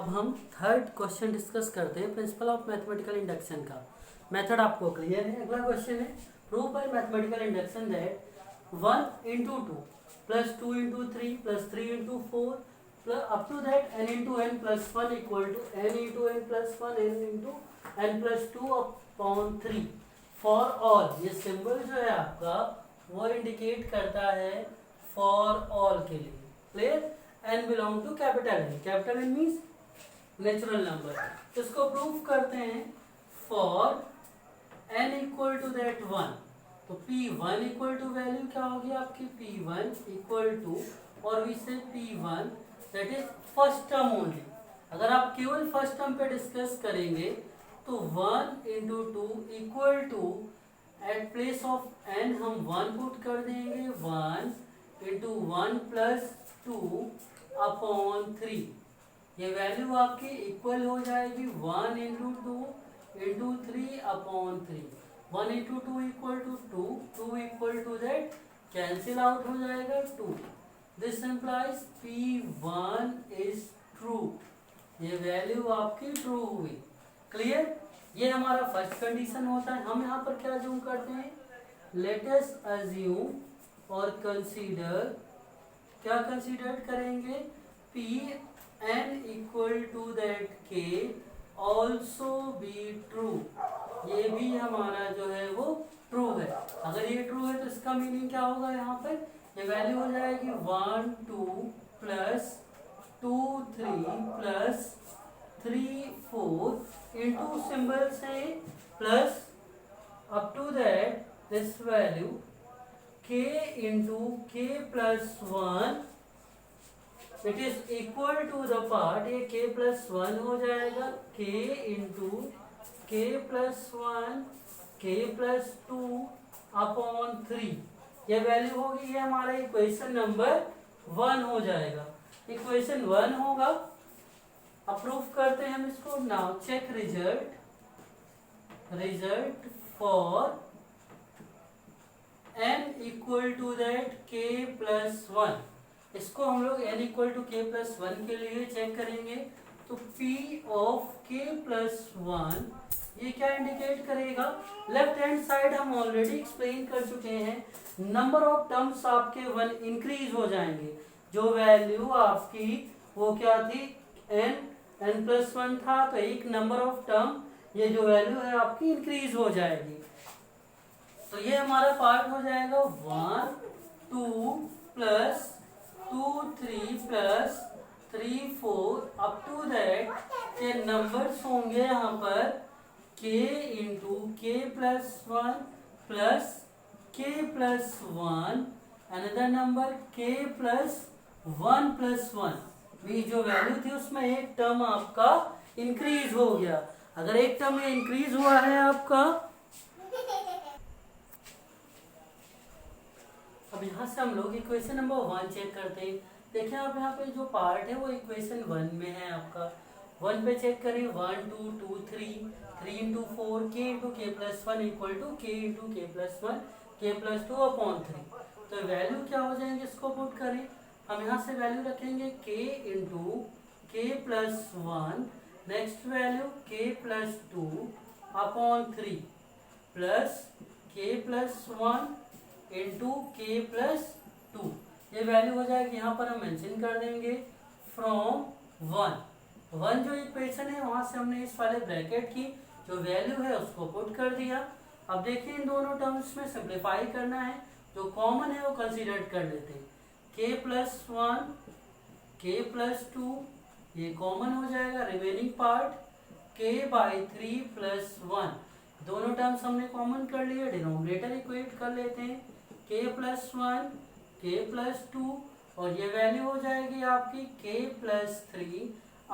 अब हम third question discuss करते हैं प्रिंसिपल ऑफ मैथमेटिकल इंडक्शन का। मेथड आपको क्लियर है। अगला क्वेश्चन है prove by mathematical induction that 1 into 2 plus 2 into 3 plus 3 into 4 plus up to that n into n plus 1 equal to n into n plus 1 n into n plus 2 upon 3 for all. ये symbol जो है आपका वो indicate करता है for all के लिए। Clear? n belong to capital N. Capital N means natural number. इसको प्रूव करते हैं for n equal to that 1। तो p1 इक्वल टू वैल्यू क्या होगी आपकी? p1 इक्वल टू और वी से p1 that is first term only. अगर आप केवल फर्स्ट टर्म पे डिस्कस करेंगे तो 1 into 2 equal to at place of n हम 1 पुट कर देंगे 1 into 1 plus 2 अपॉन 3। ये वैल्यू आपकी इक्वल हो जाएगी 1 into 2 into 3 upon 3। 1 into 2 equal to 2, 2 equal to that cancel out हो जाएगा 2। This implies P1 is true. ये वैल्यू आपकी ट्रू हुई। क्लियर? ये हमारा फर्स्ट कंडीशन होता है। हम यहाँ पर क्या अज्यूम करते हैं? लेट अस अज्यूम और कंसीडर, क्या कंसीडर करेंगे? Pn equal to that k also be true. ये भी हमारा जो है वो ट्रू है। अगर ये ट्रू है तो इसका मीनिंग क्या होगा? यहाँ पर ये वैल्यू हो जाएगी 1 2 प्लस 2 3 प्लस 3 4 इंटू सिंबल से plus up to that this value k into k plus 1 it is equal to the part. ये k प्लस 1 हो जाएगा k into k plus 1 k plus 2 upon 3। ये वैल्यू होगी, ये हमारा इक्वेशन नंबर 1 हो जाएगा। इक्वेशन 1 होगा। अप्रूव करते हैं हम इसको। Now check result for n equal to that k plus 1। इसको हम लोग n equal to k plus 1 के लिए चेक करेंगे। तो p ऑफ k प्लस 1 ये क्या इंडिकेट करेगा? लेफ्ट हैंड साइड हम ऑलरेडी एक्सप्लेन कर चुके हैं। नंबर ऑफ टर्म्स आपके 1 इंक्रीज हो जाएंगे। जो वैल्यू आपकी वो क्या थी? n प्लस 1 था। तो एक नंबर ऑफ टर्म ये जो वैल्यू है आपकी इंक्रीज हो जाएगी। तो ये हमारा पार्ट हो जाएगा 1 2 plus 2 3 plus 3 4 up to that K numbers होंगे यहाँ पर k into k plus 1 plus k plus 1 another number k plus 1 plus 1। भी जो वैल्यू थी उसमें एक टर्म आपका इंक्रीज हो गया। अगर एक टर्म में इंक्रीज हुआ है आपका, अब यहाँ से हम लोग इक्वेशन नंबर 1 चेक करते हैं। देखिए आप यहाँ पे जो पार्ट है वो इक्वेशन 1 में है आपका। 1 पे चेक करें 1 2 2 3 3 into 4 k into k plus 1 equal to k into k plus 1 k plus 2 upon 3। तो वैल्यू क्या हो जाएंगे? इसको पुट करें। हम यहाँ से वैल्यू रखेंगे k into k plus 1, next value k plus 2 upon 3 plus k plus 1 into k plus 2। ये वैल्यू हो जाएगी, यहाँ पर हम मेंशन कर देंगे फ्रॉम 1 जो इक्वेशन है वहां से हमने इस वाले ब्रैकेट की जो वैल्यू है उसको पुट कर दिया। अब देखिए इन दोनों टर्म्स में सिंप्लीफाई करना है। जो कॉमन है वो कंसीडर कर लेते हैं। k प्लस 1 k प्लस 2 ये कॉमन हो जाएगा। Remaining part k by 3 plus 1। दोनों टर्म्स हमने कॉमन कर लिए। डिनोमिनेटर इक्वेट कर लेते हैं k प्लस 1 k प्लस 2 और ये वैल्यू हो जाएगी आपकी k प्लस 3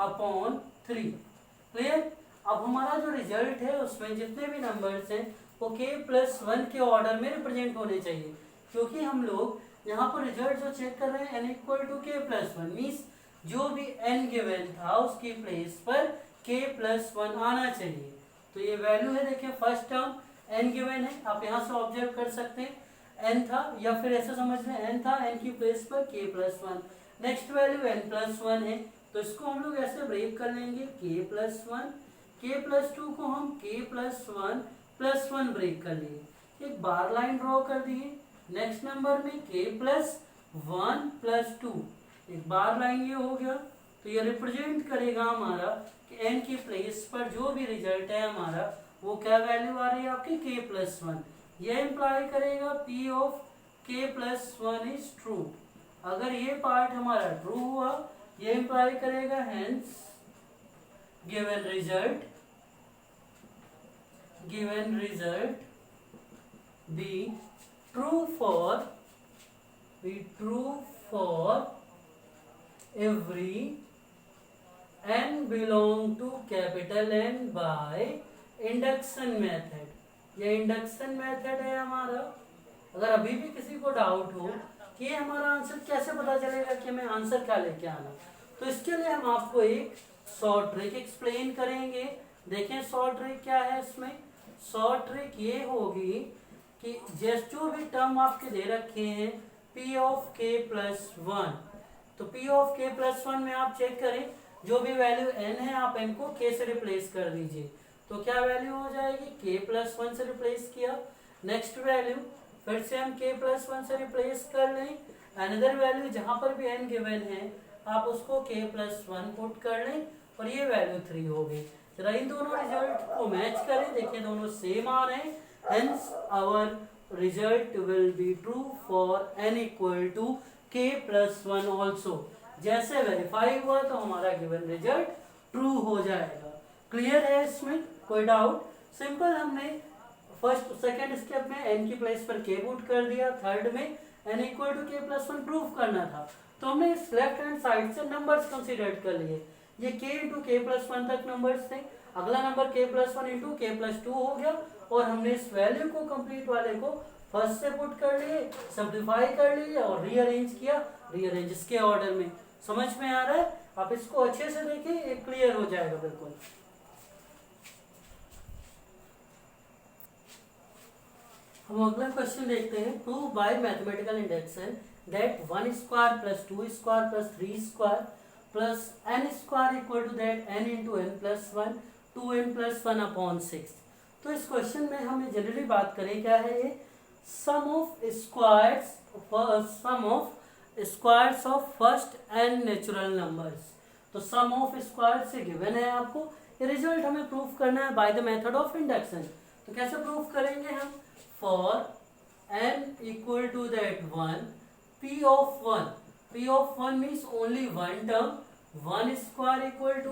अपॉन 3। क्लियर? अब हमारा जो रिजल्ट है उसमें जितने भी नंबर्स हैं वो k प्लस 1 के ऑर्डर में रिप्रेजेंट होने चाहिए, क्योंकि हम लोग यहाँ पर रिजल्ट जो चेक कर रहे हैं n equal to k plus 1 means जो भी n गिवन था उसकी प्लेस पर k प्लस 1 आना चाहिए। तो ये वैल्यू है, देखिए फर्स्ट टर्म n गिवन है, आप यहाँ से ऑब्जर्व कर सकते हैं n था, या फिर ऐसा समझ लें n था, n की प्लेस पर k plus 1। Next value n plus 1 है, तो इसको हम लोग ऐसे ब्रेक कर लेंगे k+1, k+2 को हम k+1+1 ब्रेक कर लिए, एक बार लाइन ड्रॉ कर दिए। नेक्स्ट नंबर में k+1+2, एक बार लाइन ये हो गया। तो ये रिप्रेजेंट करेगा हमारा कि n की प्लेस पर जो भी रिजल्ट है हमारा वो क्या वैल्यू आ रही है आपकी k+1। ये इंप्लाई करेगा p of k+1 is true. अगर ये पार्ट हमारा ट्रू हुआ, ये इंप्लाई करेगा hence given result be true for every n belong to capital N by induction method. ये इंडक्शन मेथड है हमारा। अगर अभी भी किसी को डाउट हो कि ये हमारा आंसर कैसे पता चलेगा कि हमें आंसर क्या लेके आना, तो इसके लिए हम आपको एक शॉर्ट ट्रिक एक्सप्लेन करेंगे। देखें शॉर्ट ट्रिक क्या है इसमें। शॉर्ट ट्रिक ये होगी कि जो भी टर्म आपके दे रखे हैं p ऑफ k+1, तो p ऑफ k+1 में आप चेक करें जो भी वैल्यू n है आप n को k से रिप्लेस कर दीजिए, तो क्या वैल्यू हो जाएगी, k+1 से रिप्लेस किया। नेक्स्ट वैल्यू फिर से हम k+1 से रिप्लेस कर लें। अनदर वैल्यू जहां पर भी n गिवन है आप उसको k+1 पुट कर लें और ये वैल्यू 3 हो गई। जरा इन दोनों रिजल्ट को मैच करें, देखिए दोनों सेम आ रहे हैं। Hence our result will be true for n equal to k+1 also। जैसे वेरीफाई हुआ तो हमारा गिवन रिजल्ट ट्रू हो जाएगा। क्लियर है इसमें कोई डाउट। सिंपल, हमने फर्स्ट सेकंड स्टेप में n की प्लेस पर k पुट कर दिया, थर्ड में n equal to k+1 proof करना था, तो हमने इस लेफ्ट हैंड साइड से नंबर्स कंसीडर कर लिए। ये k इंटू k+1 तक नंबर्स थे, अगला नंबर k+1 इंटू k+2 हो गया और हमने इस वैल्यू को कंप्लीट वाले को फर्स्ट से पुट कर लिए, सिंप्लीफाई कर लिए और रीअरेंज किया। रीअरेंज इसके ऑर्डर में। समझ में आ रहा है? आप इसको अच्छे से देखिए, ये क्लियर हो जाएगा बिल्कुल। हम अगला क्वेश्चन देखते हैं। Prove by mathematical induction that 1 square plus 2 square plus 3 square plus n square equal to that n into n plus 1 2n+1 upon 6। तो इस क्वेश्चन में हमें जनरली बात करें क्या है ये, sum of squares of first n natural numbers. तो सम ऑफ स्क्वायर से गिवन है आपको, ये रिजल्ट हमें प्रूफ करना है by the method of induction. तो कैसे प्रूफ करेंगे हम, for n equal to that 1 p of 1 means only one term, 1 square equal to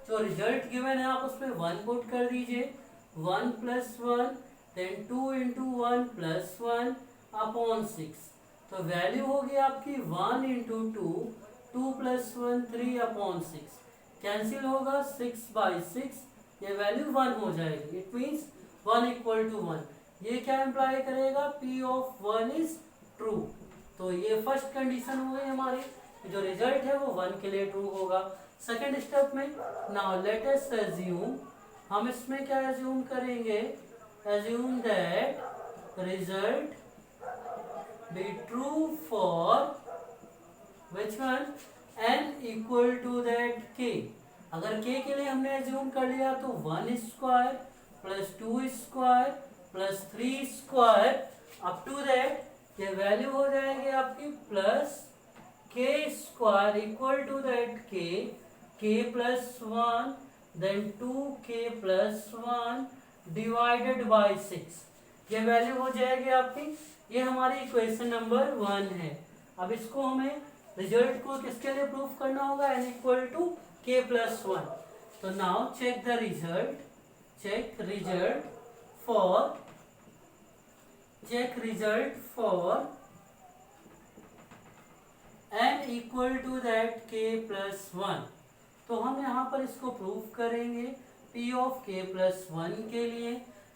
जो रिजल्ट गिवन है आप उसमें 1 पुट कर दीजिए, 1+1 देन 2 इंटू 1+1 अपॉन 6। तो वैल्यू होगी आपकी 1 इंटू 2 2+1 3 अपॉन 6। कैंसिल होगा 6/6, ये वैल्यू 1 हो जाएगी। It means 1 equal to 1। ये क्या इम्प्लाई करेगा, p ऑफ 1 इज ट्रू। तो ये फर्स्ट कंडीशन हो गई हमारी, जो रिजल्ट है वो 1 के लिए ट्रू होगा। सेकेंड स्टेप में नाउ लेट अस अज्यूम, हम इसमें क्या अज्यूम करेंगे, assume that result be true for which one, n equal to that k। अगर k के लिए हमने अज्यूम कर लिया तो 1 square plus 2 square plus 3 square up to that ये वैल्यू हो जाएगी आपकी plus k square equal to that k+1 then 2k+1 divided by 6। ये वैल्यू हो जाएगी आपकी, ये हमारी इक्वेशन नंबर 1 है। अब इसको हमें रिजल्ट को किसके लिए प्रूफ करना होगा, n इक्वल टू k+1। तो now check result for n equal to that k+1। तो हम यहाँ पर इसको प्रूफ करेंगे p ऑफ k+1 के लिए।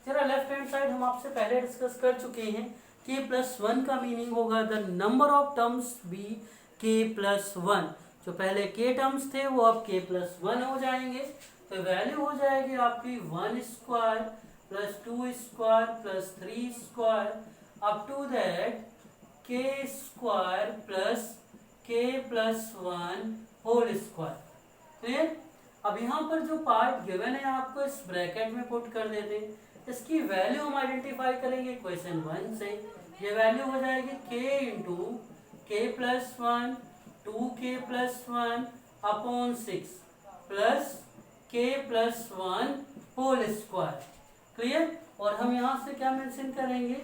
जरा लेफ्ट हैंड साइड हम आपसे पहले डिस्कस कर चुके हैं, k+1 का मीनिंग होगा the number of terms be k+1। जो पहले k टर्म्स थे वो अब k+1 हो जाएंगे। तो वैल्यू हो जाएगी आपकी 1 square plus 2 square plus 3 square up to that k square plus k+1 whole square. Clear. अब यहाँ पर जो पार्ट गिवन है आपको इस ब्रैकेट में पुट कर देते हैं, इसकी वैल्यू हम आइडेंटिफाई करेंगे क्वेश्चन 1 से। ये वैल्यू हो जाएगी k into K plus 1 2k plus 1 upon 6 plus k plus 1 whole square. Clear. और हम यहाँ से क्या मेंशन करेंगे,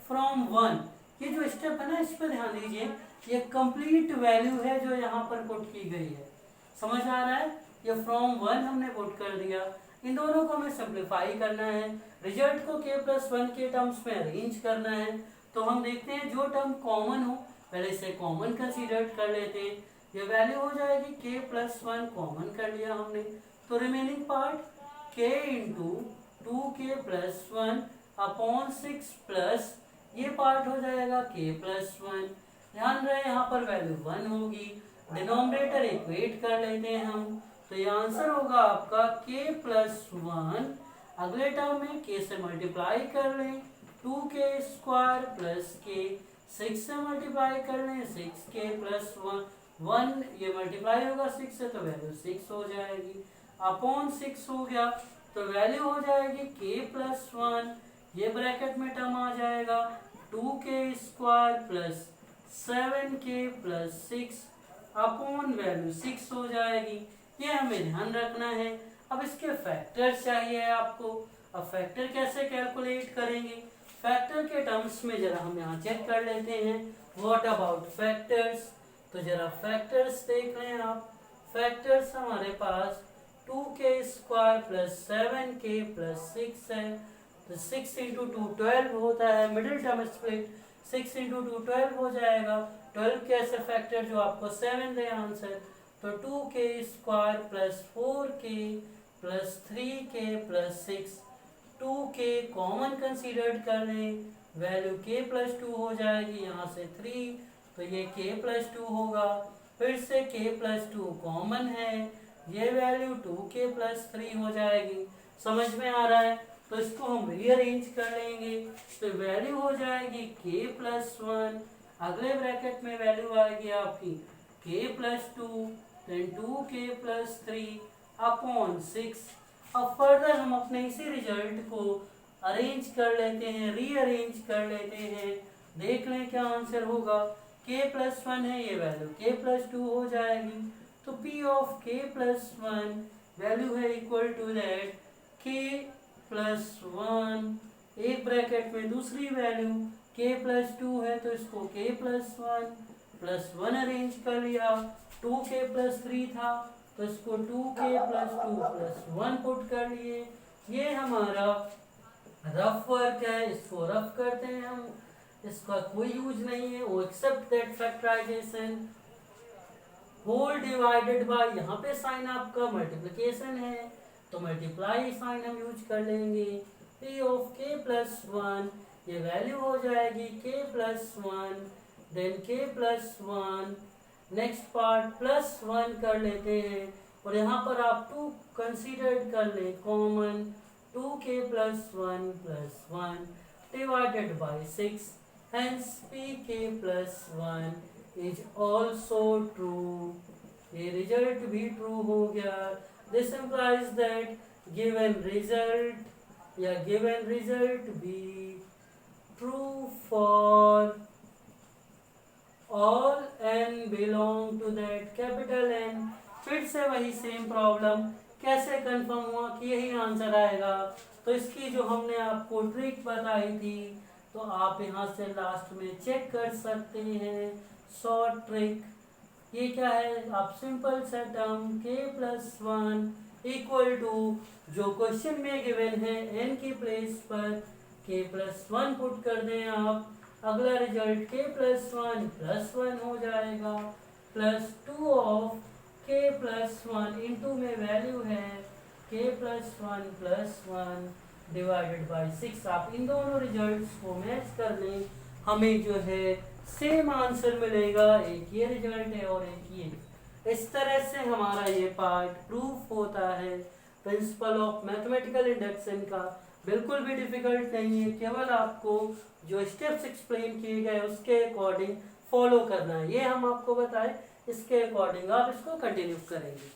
फ्रॉम 1। ये जो स्टेप है ना, इस पर ध्यान दीजिए, ये कंप्लीट वैल्यू है जो यहाँ पर पुट की गई है। समझ आ रहा है। ये फ्रॉम 1 हमने पुट कर दिया, इन दोनों को हमें सिंप्लीफाई करना है, रिजल्ट को k प्लस 1 के टर्म्स में अरेंज करना है। तो हम देखते हैं जो टर्म कॉमन हो पहले से कॉमन कंसीडर कर लेते हैं। ये वैल्यू हो जाएगी k प्लस 1 कॉमन कर लिया हमने, तो remaining part k into 2k plus 1 upon 6 plus ये पार्ट हो जाएगा k प्लस 1। ध्यान रहे यहाँ पर वैल्यू 1 होगी, डिनोमिनेटर इक्वेट कर लेते हैं हम, तो ये आंसर होगा आपका k प्लस 1। अगले टर्म में k से मल्टीप्लाई कर लें 2k स्क्वायर प्लस k, 6 से मल्टीप्लाई कर लें 6k प्लस 1 ये मल्टीप्लाई होगा 6 से तो वैल्यू 6 हो जाएगी, अपॉन 6 हो गया तो वैल्यू हो जाएगी k प्लस 1। ये ब्रैकेट में टर्म आ जाएगा 2k square plus 7k plus 6 upon value 6 हो जाएगी। ये हमें ध्यान रखना है। अब इसके फैक्टर चाहिए आपको। अब फैक्टर कैसे कैलकुलेट करेंगे, फैक्टर के टर्म्स में जरा हम यहाँ चेक कर लेते हैं। व्हाट अबाउट फैक्टर्स, तो जरा फैक्टर्स देख लें आप। फैक्टर्स हमारे पास 2k square plus 7k plus 6 है, तो 6 इंटू 2 12 होता है, मिडिल टर्म स्प्लिट 6 इंटू 2 12 हो जाएगा। 12 कैसे फैक्टर जो आपको 7 दे आंसर, तो 2k square plus 4k plus 3k plus 6, 2k common consider कर लें, वैल्यू k प्लस 2 हो जाएगी, यहाँ से 3 तो ये k प्लस 2 होगा, फिर से k प्लस 2 कॉमन है, ये वैल्यू 2k प्लस 3 हो जाएगी। समझ में आ रहा है। तो इसको हम रीअरेंज कर लेंगे, तो वैल्यू हो जाएगी k प्लस 1, अगले ब्रैकेट में वैल्यू आएगी आपकी k plus 2 then 2k plus 3 upon 6। अब फर्दर हम अपने इसी रिजल्ट को अरेंज कर लेते हैं, रीअरेंज कर लेते हैं, देख लें क्या आंसर होगा। k प्लस 1 है, ये वैल्यू k प्लस 2 हो जाएगी, तो p of k plus 1 value है equal to that k plus 1, एक ब्रैकेट में दूसरी वैल्यू k प्लस 2 है, तो इसको k प्लस 1 अरेंज कर लिया, 2k प्लस 3 था तो इसको 2k प्लस 2 प्लस 1 पुट कर लिए। ये हमारा रफ वर्क है, इसको रफ करते हैं हम, इसका कोई यूज नहीं है, वो except that factorisation whole divided by, यहाँ पे साइन आपका मल्टीप्लिकेशन है तो मल्टीप्लाई साइन हम यूज कर लेंगे। p ऑफ k प्लस 1 ये वैल्यू हो जाएगी k plus 1 then k plus 1, next part plus 1 कर लेते हैं और यहाँ पर आप 2 कंसीडर कर लें common, 2k plus 1 divided by 6, hence pk plus 1 is also true. ये रिजल्ट भी ट्रू हो गया। This implies that given result या given result be true for all n belong to that capital N। फिर से वही सेम प्रॉब्लम, कैसे confirm हुआ कि यही आंसर आएगा, तो इसकी जो हमने आपको ट्रिक बताई थी तो आप यहाँ से लास्ट में चेक कर सकते हैं। शॉर्ट ट्रिक ये क्या है, आप सिंपल सा term k plus 1 equal to जो क्वेश्चन में गिवन है n की प्लेस पर k प्लस 1 पुट कर दें आप, अगला रिजल्ट k प्लस 1 प्लस 1 हो जाएगा, plus 2 of k plus 1 into में वैल्यू है k plus 1 plus 1 divided by 6। आप इन दोनों रिजल्ट्स को मैच कर लें, हमें जो है सेम आंसर मिलेगा, एक ये रिजल्ट है और एक ये। इस तरह से हमारा ये पार्ट प्रूफ होता है प्रिंसिपल ऑफ मैथमेटिकल इंडक्शन का। बिल्कुल भी डिफिकल्ट नहीं है, केवल आपको जो स्टेप्स एक्सप्लेन किए गए उसके अकॉर्डिंग फॉलो करना है। ये हम आपको बताएं, इसके अकॉर्डिंग आप इसको कंटिन्यू करेंगे।